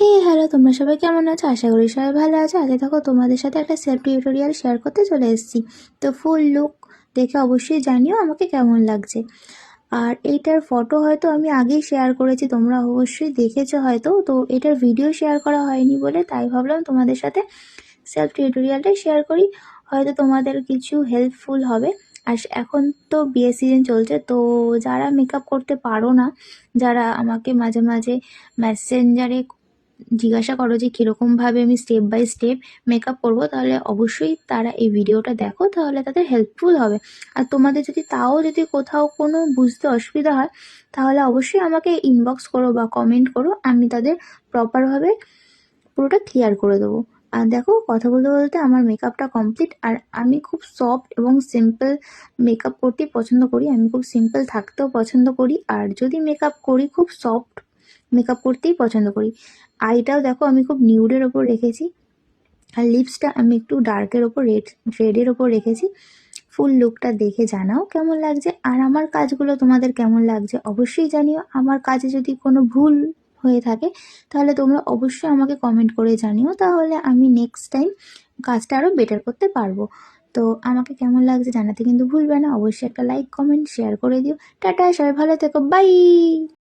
হে hello, তোমরা সবাই কেমন আছো? আশা করি সবাই ভালো আছো। আজকে দেখো তোমাদের সাথে একটা সেলফ টিউটোরিয়াল শেয়ার করতে চলে এসেছি। তো ফুল লুক দেখে অবশ্যই জানিও আমাকে কেমন লাগছে। আর এইটার ফটো হয়তো আমি আগেই শেয়ার করেছি, তোমরা অবশ্যই দেখেছো হয়তো। তো এটার ভিডিও শেয়ার করা হয়নি বলে তাই ভাবলাম তোমাদের সাথে সেলফ টিউটোরিয়ালটাই শেয়ার করি, হয়তো তোমাদের কিছু হেল্পফুল হবে। আর এখন তো বিয়ে সিজন চলছে, তো যারা মেকআপ করতে পারো না, যারা আমাকে মাঝে মাঝে মেসেঞ্জারে জিজ্ঞাসা করো যে কীরকমভাবে আমি স্টেপ বাই স্টেপ মেকআপ করবো, তাহলে অবশ্যই তারা এই ভিডিওটা দেখো, তাহলে তাদের হেল্পফুল হবে। আর তোমাদের যদি তাও যদি কোথাও কোনো বুঝতে অসুবিধা হয়, তাহলে অবশ্যই আমাকে ইনবক্স করো বা কমেন্ট করো, আমি তাদের প্রপারভাবে পুরোটা ক্লিয়ার করে দেবো। আর দেখো, কথা বলতে বলতে আমার মেকআপটা কমপ্লিট। আর আমি খুব সফট এবং সিম্পল মেকআপ করতেই পছন্দ করি, আমি খুব সিম্পল থাকতেও পছন্দ করি। আর যদি মেকআপ করি, খুব সফট মেকআপ করতেই পছন্দ করি। আইটাও দেখো আমি খুব নিউডের ওপর রেখেছি, আর লিপসটা আমি একটু ডার্কের ওপর রেডের ওপর রেখেছি। ফুল লুকটা দেখে জানাও কেমন লাগছে, আর আমার কাজগুলো তোমাদের কেমন লাগছে অবশ্যই জানিও। আমার কাজে যদি কোনো ভুল হয়ে থাকে তাহলে তোমরা অবশ্যই আমাকে কমেন্ট করে জানিও, তাহলে আমি নেক্সট টাইম কাজটা আরও বেটার করতে পারবো। তো আমাকে কেমন লাগছে জানাতে কিন্তু ভুলবে না, অবশ্যই একটা লাইক কমেন্ট শেয়ার করে দিও। টাটা, সবাই ভালো থেকো, বাই।